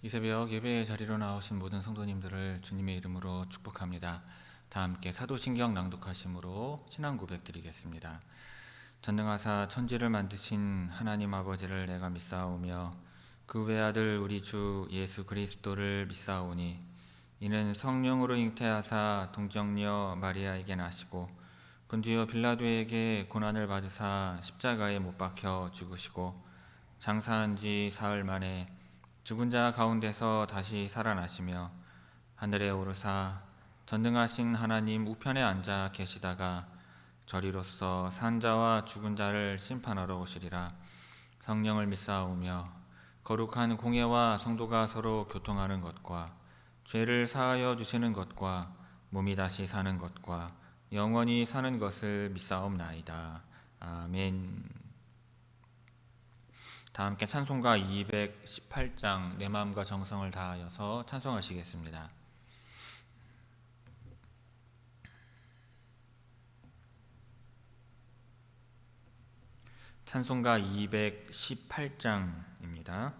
이 새벽 예배의 자리로 나오신 모든 성도님들을 주님의 이름으로 축복합니다. 다 함께 사도신경 낭독하심으로 신앙 고백 드리겠습니다. 전능하사 천지를 만드신 하나님 아버지를 내가 믿사오며 그 외아들 우리 주 예수 그리스도를 믿사오니 이는 성령으로 잉태하사 동정녀 마리아에게 나시고 본디오 빌라도에게 고난을 받으사 십자가에 못 박혀 죽으시고 장사한 지 사흘 만에 죽은 자 가운데서 다시 살아나시며 하늘에 오르사 전능하신 하나님 우편에 앉아 계시다가 저리로서 산 자와 죽은 자를 심판하러 오시리라. 성령을 믿사오며 거룩한 공예와 성도가 서로 교통하는 것과 죄를 사하여 주시는 것과 몸이 다시 사는 것과 영원히 사는 것을 믿사옵나이다. 아멘. 다 함께 찬송가 218장 내 마음과 정성을 다하여서 찬송하시겠습니다. 찬송가 218장입니다.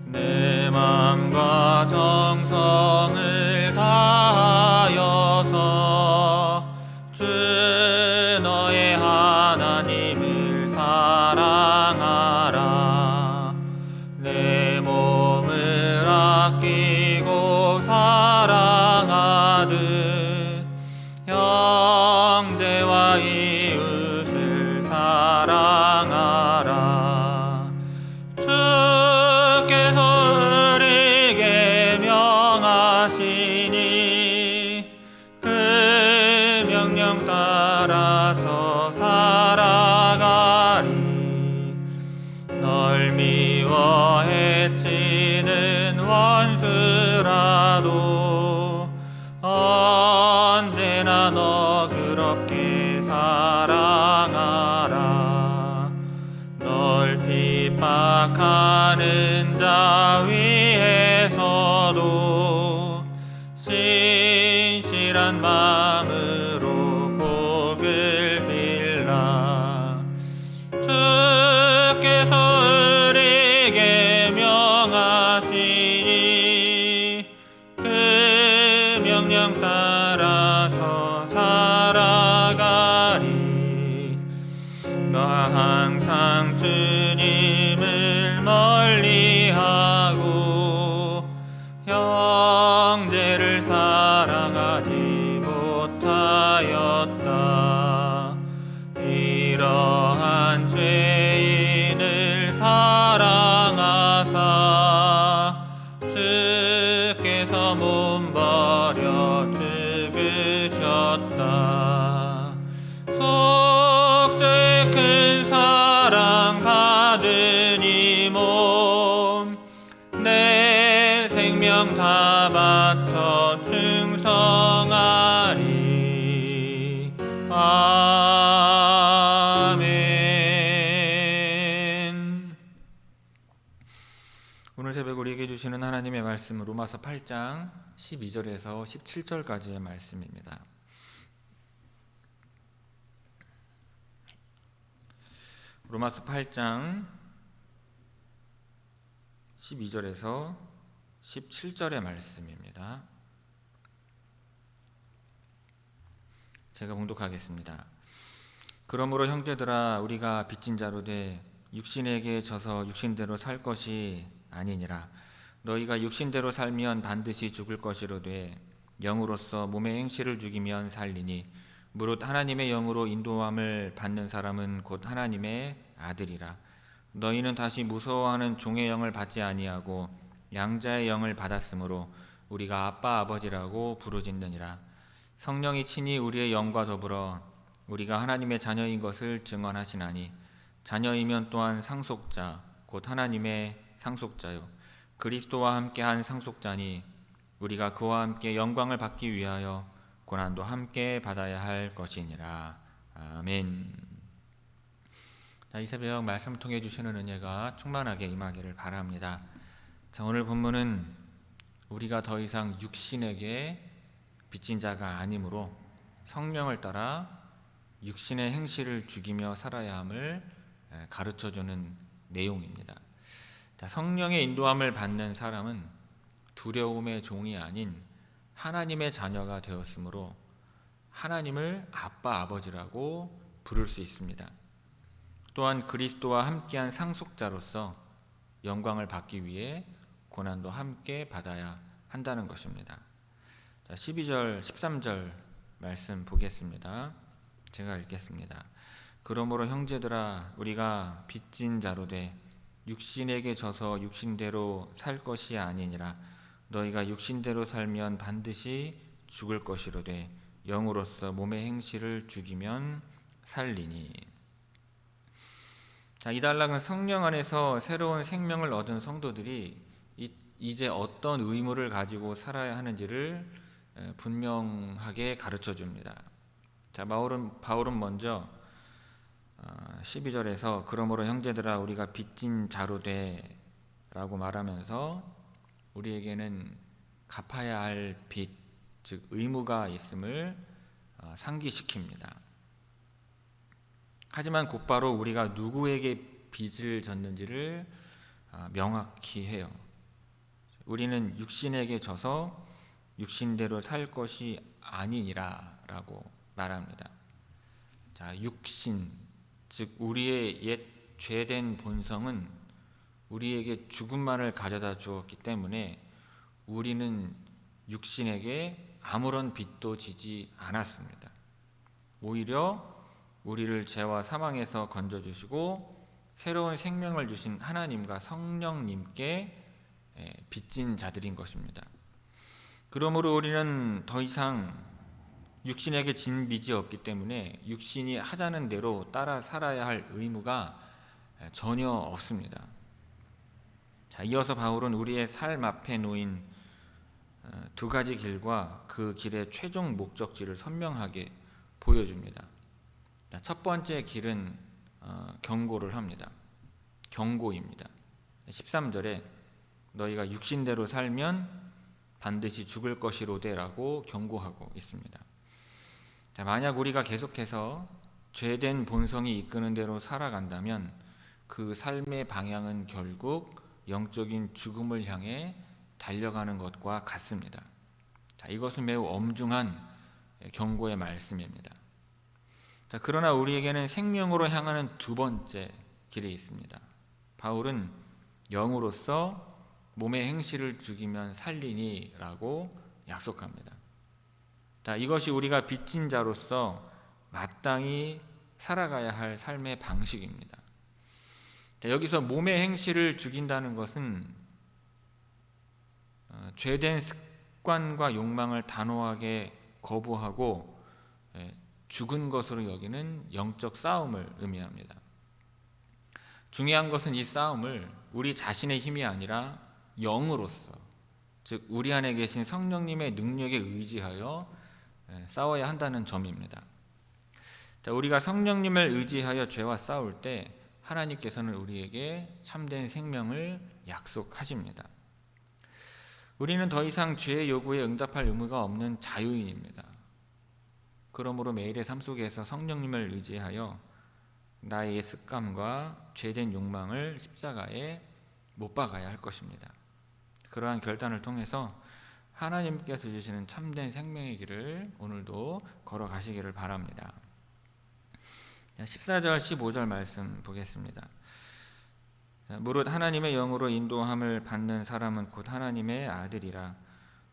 내 마음과 정성을 다하여서 주 너의 하나님을 사랑하라. 내 몸을 아끼고 사랑하듯 형제와 이웃을 사랑하라. 주께서 우리에게 명하시니 그 명령 따라서 살아가리. 널 미워 해치는 원수라도 언제나 너 그렇게 사랑하라. 널 핍박하는 자 위에서도 신실한 마음으로 복을 빌라. 주께서 우리에게 명하시니 그 명령 따라서 살아가리. 나 항상 주님을 멀리하고 형제를 사랑하지 못하였다. 이러한 죄인을 사랑하사 주께서 몸 버려 죽으셨다. 속죄 큰 사랑 받은 이 몸 내 생명 다 바쳐 충성하리. 아멘. 오늘 새벽 우리에게 주시는 하나님의 말씀은 로마서 8장 12절에서 17절까지의 말씀입니다. 로마서 8장 12절에서 17절의 말씀입니다. 제가 봉독하겠습니다. 그러므로 형제들아 우리가 빚진 자로 돼 육신에게 져서 육신대로 살 것이 아니니라. 너희가 육신대로 살면 반드시 죽을 것이로되 영으로서 몸의 행실을 죽이면 살리니 무릇 하나님의 영으로 인도함을 받는 사람은 곧 하나님의 아들이라. 너희는 다시 무서워하는 종의 영을 받지 아니하고 양자의 영을 받았으므로 우리가 아빠 아버지라고 부르짖느니라. 성령이 친히 우리의 영과 더불어 우리가 하나님의 자녀인 것을 증언하시나니 자녀이면 또한 상속자 곧 하나님의 상속자요 그리스도와 함께한 상속자니 우리가 그와 함께 영광을 받기 위하여 고난도 함께 받아야 할 것이니라. 아멘. 자, 이 새벽 말씀을 통해 주시는 은혜가 충만하게 임하기를 바랍니다. 자, 오늘 본문은 우리가 더 이상 육신에게 빚진 자가 아니므로 성령을 따라 육신의 행실을 죽이며 살아야 함을 가르쳐주는 내용입니다. 자, 성령의 인도함을 받는 사람은 두려움의 종이 아닌 하나님의 자녀가 되었으므로 하나님을 아빠 아버지라고 부를 수 있습니다. 또한 그리스도와 함께한 상속자로서 영광을 받기 위해 고난도 함께 받아야 한다는 것입니다. 자, 12절 13절 말씀 보겠습니다. 제가 읽겠습니다. 그러므로 형제들아 우리가 빚진 자로 돼 육신에게 져서 육신대로 살 것이 아니니라. 너희가 육신대로 살면 반드시 죽을 것이로되 영으로서 몸의 행실을 죽이면 살리니. 자, 이 단락은 성령 안에서 새로운 생명을 얻은 성도들이 이제 어떤 의무를 가지고 살아야 하는지를 분명하게 가르쳐 줍니다. 자, 바울은 먼저 12절에서 그러므로 형제들아 우리가 빚진 자로 돼 라고 말하면서 우리에게는 갚아야 할 빚, 즉 의무가 있음을 상기시킵니다. 하지만 곧바로 우리가 누구에게 빚을 졌는지를 명확히 해요. 우리는 육신에게 져서 육신대로 살 것이 아니니라 라고 말합니다. 자, 육신, 즉 우리의 옛 죄된 본성은 우리에게 죽음만을 가져다 주었기 때문에 우리는 육신에게 아무런 빚도 지지 않았습니다. 오히려 우리를 죄와 사망에서 건져주시고 새로운 생명을 주신 하나님과 성령님께 빚진 자들인 것입니다. 그러므로 우리는 더 이상 육신에게 진 빚이 없기 때문에 육신이 하자는 대로 따라 살아야 할 의무가 전혀 없습니다. 자, 이어서 바울은 우리의 삶 앞에 놓인 두 가지 길과 그 길의 최종 목적지를 선명하게 보여줍니다. 첫 번째 길은 경고를 합니다. 경고입니다. 13절에 너희가 육신대로 살면 반드시 죽을 것이로되라고 경고하고 있습니다. 자, 만약 우리가 계속해서 죄된 본성이 이끄는 대로 살아간다면 그 삶의 방향은 결국 영적인 죽음을 향해 달려가는 것과 같습니다. 자, 이것은 매우 엄중한 경고의 말씀입니다. 자, 그러나 우리에게는 생명으로 향하는 두 번째 길이 있습니다. 바울은 영으로서 몸의 행실을 죽이면 살리니 라고 약속합니다. 자, 이것이 우리가 빚진 자로서 마땅히 살아가야 할 삶의 방식입니다. 자, 여기서 몸의 행실을 죽인다는 것은 죄된 습관과 욕망을 단호하게 거부하고 죽은 것으로 여기는 영적 싸움을 의미합니다. 중요한 것은 이 싸움을 우리 자신의 힘이 아니라 영으로서, 즉 우리 안에 계신 성령님의 능력에 의지하여 싸워야 한다는 점입니다. 자, 우리가 성령님을 의지하여 죄와 싸울 때 하나님께서는 우리에게 참된 생명을 약속하십니다. 우리는 더 이상 죄의 요구에 응답할 의무가 없는 자유인입니다. 그러므로 매일의 삶 속에서 성령님을 의지하여 나의 습관과 죄된 욕망을 십자가에 못 박아야 할 것입니다. 그러한 결단을 통해서 하나님께서 주시는 참된 생명의 길을 오늘도 걸어가시기를 바랍니다. 14절 15절 말씀 보겠습니다. 무릇 하나님의 영으로 인도함을 받는 사람은 곧 하나님의 아들이라.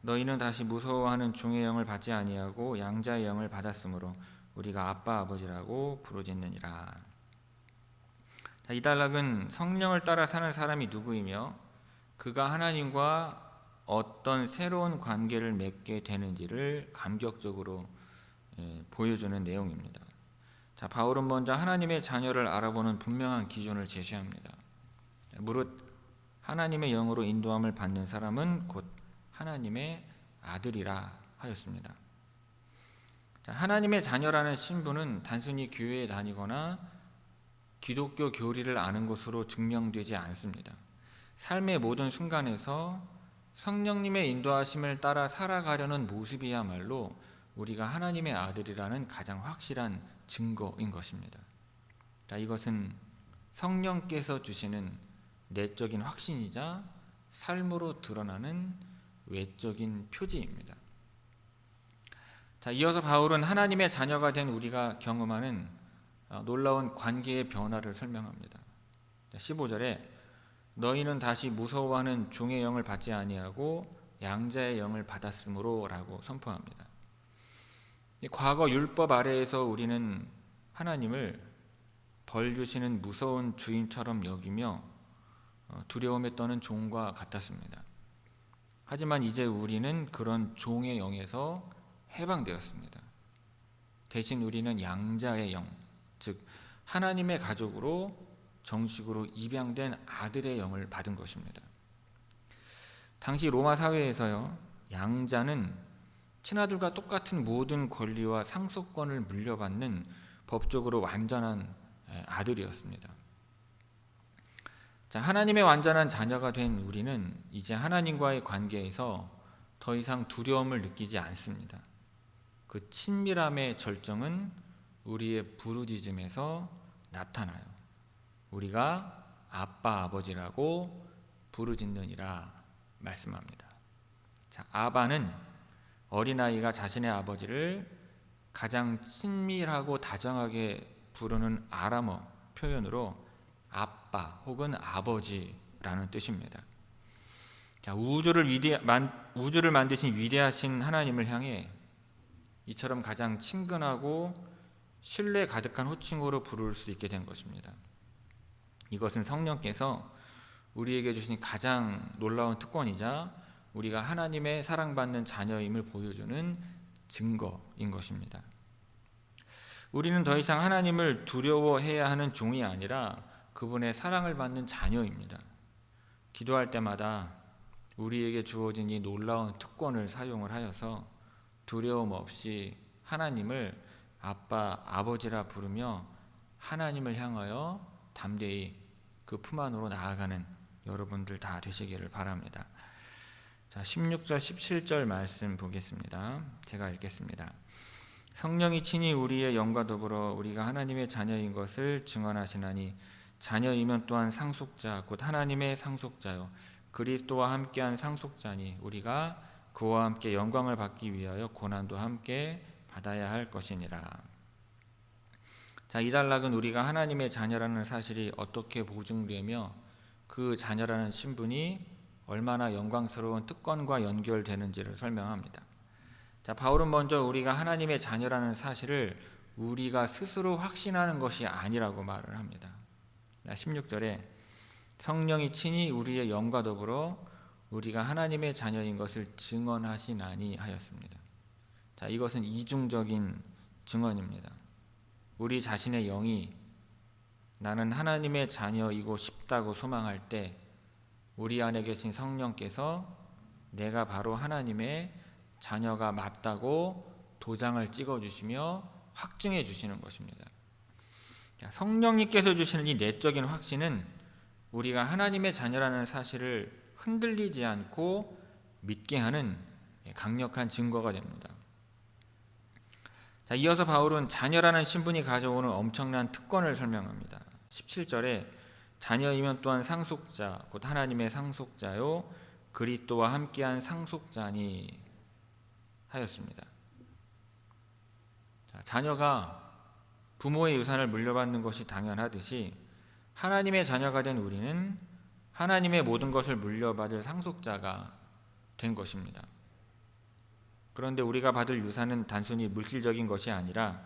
너희는 다시 무서워하는 종의 영을 받지 아니하고 양자의 영을 받았으므로 우리가 아빠 아버지라고 부르짖느니라. 이 단락은 성령을 따라 사는 사람이 누구이며 그가 하나님과 어떤 새로운 관계를 맺게 되는지를 감격적으로 보여주는 내용입니다. 자, 바울은 먼저 하나님의 자녀를 알아보는 분명한 기준을 제시합니다. 무릇 하나님의 영으로 인도함을 받는 사람은 곧 하나님의 아들이라 하였습니다. 자, 하나님의 자녀라는 신분은 단순히 교회에 다니거나 기독교 교리를 아는 것으로 증명되지 않습니다. 삶의 모든 순간에서 성령님의 인도하심을 따라 살아가려는 모습이야말로 우리가 하나님의 아들이라는 가장 확실한 증거인 것입니다. 자, 이것은 성령께서 주시는 내적인 확신이자 삶으로 드러나는 외적인 표지입니다. 자, 이어서 바울은 하나님의 자녀가 된 우리가 경험하는 놀라운 관계의 변화를 설명합니다. 15절에 너희는 다시 무서워하는 종의 영을 받지 아니하고 양자의 영을 받았으므로 라고 선포합니다. 과거 율법 아래에서 우리는 하나님을 벌 주시는 무서운 주인처럼 여기며 두려움에 떠는 종과 같았습니다. 하지만 이제 우리는 그런 종의 영에서 해방되었습니다. 대신 우리는 양자의 영, 즉 하나님의 가족으로 정식으로 입양된 아들의 영을 받은 것입니다. 당시 로마 사회에서요, 양자는 친아들과 똑같은 모든 권리와 상속권을 물려받는 법적으로 완전한 아들이었습니다. 자, 하나님의 완전한 자녀가 된 우리는 이제 하나님과의 관계에서 더 이상 두려움을 느끼지 않습니다. 그 친밀함의 절정은 우리의 부르짖음에서 나타나요. 우리가 아빠 아버지라고 부르짖느니라 말씀합니다. 자, 아바는 어린아이가 자신의 아버지를 가장 친밀하고 다정하게 부르는 아람어 표현으로 아빠 혹은 아버지라는 뜻입니다. 자, 우주를 만드신 위대하신 하나님을 향해 이처럼 가장 친근하고 신뢰 가득한 호칭으로 부를 수 있게 된 것입니다. 이것은 성령께서 우리에게 주신 가장 놀라운 특권이자 우리가 하나님의 사랑받는 자녀임을 보여주는 증거인 것입니다. 우리는 더 이상 하나님을 두려워해야 하는 종이 아니라 그분의 사랑을 받는 자녀입니다. 기도할 때마다 우리에게 주어진 이 놀라운 특권을 사용을 하여서 두려움 없이 하나님을 아빠, 아버지라 부르며 하나님을 향하여 담대히 그 품 안으로 나아가는 여러분들 다 되시기를 바랍니다. 자, 16절, 17절 말씀 보겠습니다. 제가 읽겠습니다. 성령이 친히 우리의 영과 더불어 우리가 하나님의 자녀인 것을 증언하시나니 자녀이면 또한 상속자 곧 하나님의 상속자요 그리스도와 함께한 상속자니 우리가 그와 함께 영광을 받기 위하여 고난도 함께 받아야 할 것이니라. 자, 이 단락은 우리가 하나님의 자녀라는 사실이 어떻게 보증되며 그 자녀라는 신분이 얼마나 영광스러운 특권과 연결되는지를 설명합니다. 자, 바울은 먼저 우리가 하나님의 자녀라는 사실을 우리가 스스로 확신하는 것이 아니라고 말을 합니다. 16절에 성령이 친히 우리의 영과 더불어 우리가 하나님의 자녀인 것을 증언하시나니 하였습니다. 자, 이것은 이중적인 증언입니다. 우리 자신의 영이 나는 하나님의 자녀이고 싶다고 소망할 때 우리 안에 계신 성령께서 내가 바로 하나님의 자녀가 맞다고 도장을 찍어주시며 확증해 주시는 것입니다. 성령님께서 주시는 이 내적인 확신은 우리가 하나님의 자녀라는 사실을 흔들리지 않고 믿게 하는 강력한 증거가 됩니다. 자, 이어서 바울은 자녀라는 신분이 가져오는 엄청난 특권을 설명합니다. 17절에 자녀이면 또한 상속자 곧 하나님의 상속자요 그리스도와 함께한 상속자니 하였습니다. 자, 자녀가 부모의 유산을 물려받는 것이 당연하듯이 하나님의 자녀가 된 우리는 하나님의 모든 것을 물려받을 상속자가 된 것입니다. 그런데 우리가 받을 유산은 단순히 물질적인 것이 아니라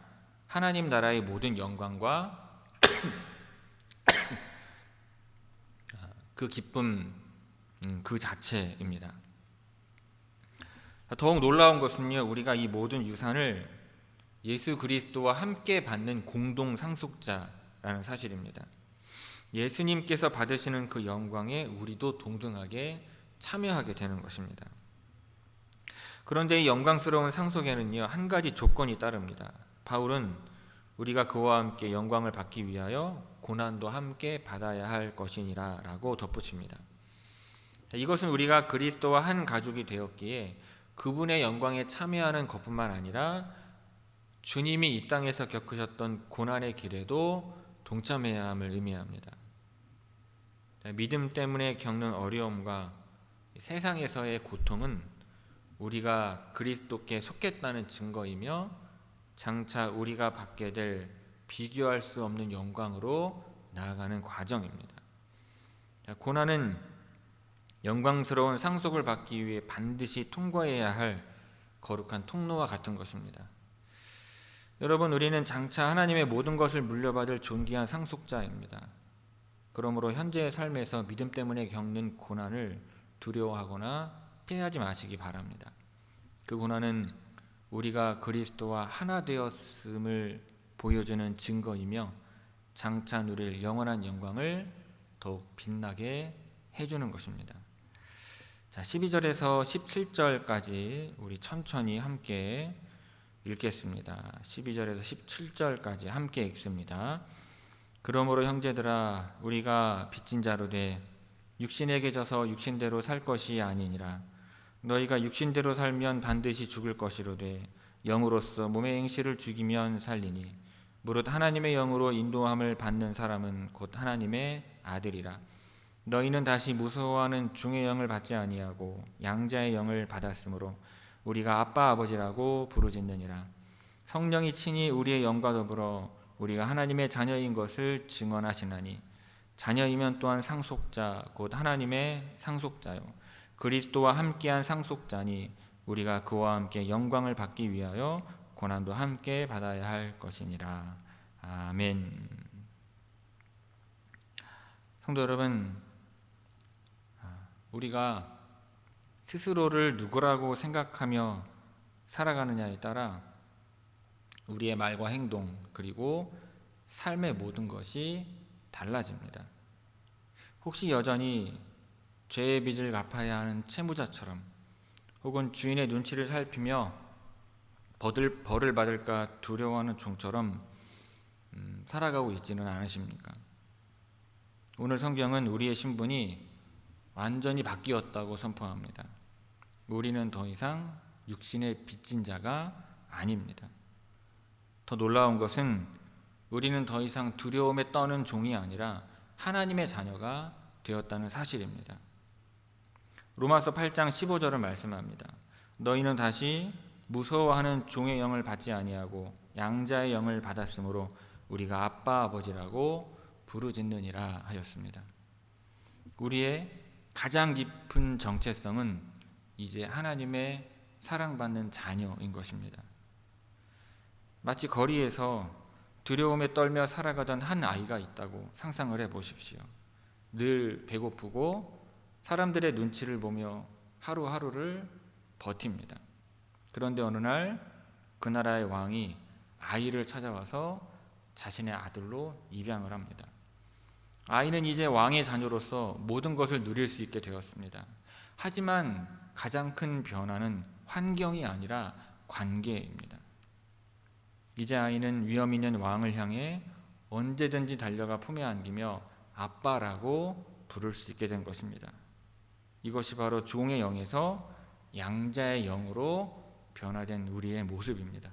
하나님 나라의 모든 영광과 그 기쁨 그 자체입니다. 더욱 놀라운 것은요, 우리가 이 모든 유산을 예수 그리스도와 함께 받는 공동 상속자라는 사실입니다. 예수님께서 받으시는 그 영광에 우리도 동등하게 참여하게 되는 것입니다. 그런데 이 영광스러운 상속에는요, 한 가지 조건이 따릅니다. 바울은 우리가 그와 함께 영광을 받기 위하여 고난도 함께 받아야 할 것이니라 라고 덧붙입니다. 이것은 우리가 그리스도와 한 가족이 되었기에 그분의 영광에 참여하는 것뿐만 아니라 주님이 이 땅에서 겪으셨던 고난의 길에도 동참해야 함을 의미합니다. 믿음 때문에 겪는 어려움과 세상에서의 고통은 우리가 그리스도께 속했다는 증거이며 장차 우리가 받게 될 비교할 수 없는 영광으로 나아가는 과정입니다. 고난은 영광스러운 상속을 받기 위해 반드시 통과해야 할 거룩한 통로와 같은 것입니다. 여러분, 우리는 장차 하나님의 모든 것을 물려받을 존귀한 상속자입니다. 그러므로 현재의 삶에서 믿음 때문에 겪는 고난을 두려워하거나 피하지 마시기 바랍니다. 그 고난은 우리가 그리스도와 하나 되었음을 보여주는 증거이며 장차 누릴 영원한 영광을 더욱 빛나게 해주는 것입니다. 자, 12절에서 17절까지 우리 천천히 함께 읽겠습니다. 12절에서 17절까지 함께 읽습니다. 그러므로 형제들아, 우리가 빚진 자로 돼 육신에게 져서 육신대로 살 것이 아니니라. 너희가 육신대로 살면 반드시 죽을 것이로되 영으로서 몸의 행실을 죽이면 살리니 무릇 하나님의 영으로 인도함을 받는 사람은 곧 하나님의 아들이라. 너희는 다시 무서워하는 종의 영을 받지 아니하고 양자의 영을 받았으므로 우리가 아빠 아버지라고 부르짖느니라. 성령이 친히 우리의 영과 더불어 우리가 하나님의 자녀인 것을 증언하시나니 자녀이면 또한 상속자 곧 하나님의 상속자요 그리스도와 함께한 상속자니 우리가 그와 함께 영광을 받기 위하여 고난도 함께 받아야 할 것이니라. 아멘. 성도 여러분, 우리가 스스로를 누구라고 생각하며 살아가느냐에 따라 우리의 말과 행동 그리고 삶의 모든 것이 달라집니다. 혹시 여전히 죄의 빚을 갚아야 하는 채무자처럼 혹은 주인의 눈치를 살피며 벌을 받을까 두려워하는 종처럼 살아가고 있지는 않으십니까? 오늘 성경은 우리의 신분이 완전히 바뀌었다고 선포합니다. 우리는 더 이상 육신의 빚진 자가 아닙니다. 더 놀라운 것은 우리는 더 이상 두려움에 떠는 종이 아니라 하나님의 자녀가 되었다는 사실입니다. 로마서 8장 15절을 말씀합니다. 너희는 다시 무서워하는 종의 영을 받지 아니하고 양자의 영을 받았으므로 우리가 아빠 아버지라고 부르짖느니라 하였습니다. 우리의 가장 깊은 정체성은 이제 하나님의 사랑받는 자녀인 것입니다. 마치 거리에서 두려움에 떨며 살아가던 한 아이가 있다고 상상을 해보십시오. 늘 배고프고 사람들의 눈치를 보며 하루하루를 버팁니다. 그런데 어느 날 그 나라의 왕이 아이를 찾아와서 자신의 아들로 입양을 합니다. 아이는 이제 왕의 자녀로서 모든 것을 누릴 수 있게 되었습니다. 하지만 가장 큰 변화는 환경이 아니라 관계입니다. 이제 아이는 위험 있는 왕을 향해 언제든지 달려가 품에 안기며 아빠라고 부를 수 있게 된 것입니다. 이것이 바로 종의 영에서 양자의 영으로 변화된 우리의 모습입니다.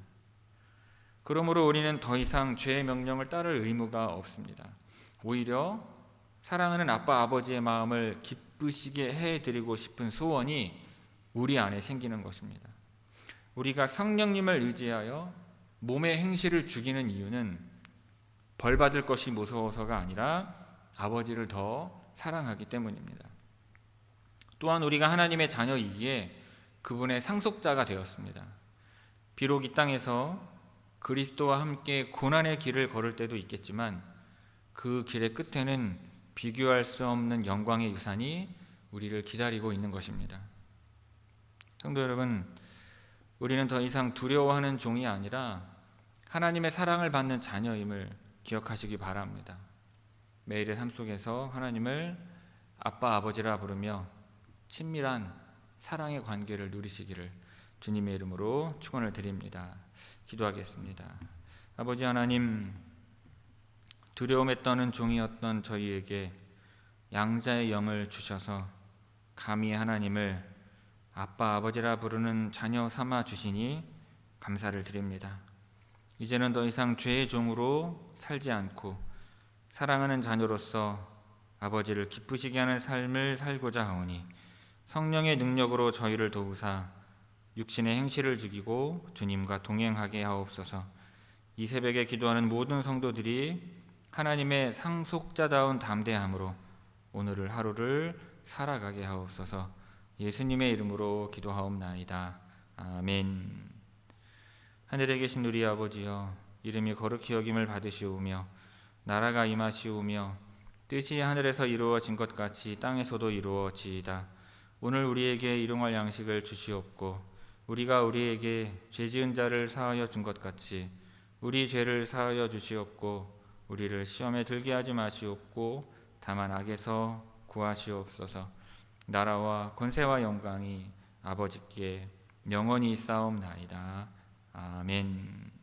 그러므로 우리는 더 이상 죄의 명령을 따를 의무가 없습니다. 오히려 사랑하는 아빠 아버지의 마음을 기쁘시게 해드리고 싶은 소원이 우리 안에 생기는 것입니다. 우리가 성령님을 의지하여 몸의 행실을 죽이는 이유는 벌 받을 것이 무서워서가 아니라 아버지를 더 사랑하기 때문입니다. 또한 우리가 하나님의 자녀이기에 그분의 상속자가 되었습니다. 비록 이 땅에서 그리스도와 함께 고난의 길을 걸을 때도 있겠지만 그 길의 끝에는 비교할 수 없는 영광의 유산이 우리를 기다리고 있는 것입니다. 성도 여러분, 우리는 더 이상 두려워하는 종이 아니라 하나님의 사랑을 받는 자녀임을 기억하시기 바랍니다. 매일의 삶 속에서 하나님을 아빠 아버지라 부르며 친밀한 사랑의 관계를 누리시기를 주님의 이름으로 축원을 드립니다. 기도하겠습니다. 아버지 하나님, 두려움에 떠는 종이었던 저희에게 양자의 영을 주셔서 감히 하나님을 아빠 아버지라 부르는 자녀 삼아 주시니 감사를 드립니다. 이제는 더 이상 죄의 종으로 살지 않고 사랑하는 자녀로서 아버지를 기쁘시게 하는 삶을 살고자 하오니 성령의 능력으로 저희를 도우사 육신의 행실을 죽이고 주님과 동행하게 하옵소서. 이 새벽에 기도하는 모든 성도들이 하나님의 상속자다운 담대함으로 오늘을 하루를 살아가게 하옵소서. 예수님의 이름으로 기도하옵나이다. 아멘. 하늘에 계신 우리 아버지여, 이름이 거룩히 여김을 받으시오며 나라가 임하시오며 뜻이 하늘에서 이루어진 것 같이 땅에서도 이루어지이다. 오늘 우리에게 일용할 양식을 주시옵고 우리가 우리에게 죄 지은 자를 사하여 준 것 같이 우리 죄를 사하여 주시옵고 우리를 시험에 들게 하지 마시옵고 다만 악에서 구하시옵소서. 나라와 권세와 영광이 아버지께 영원히 있사옵나이다. 아멘.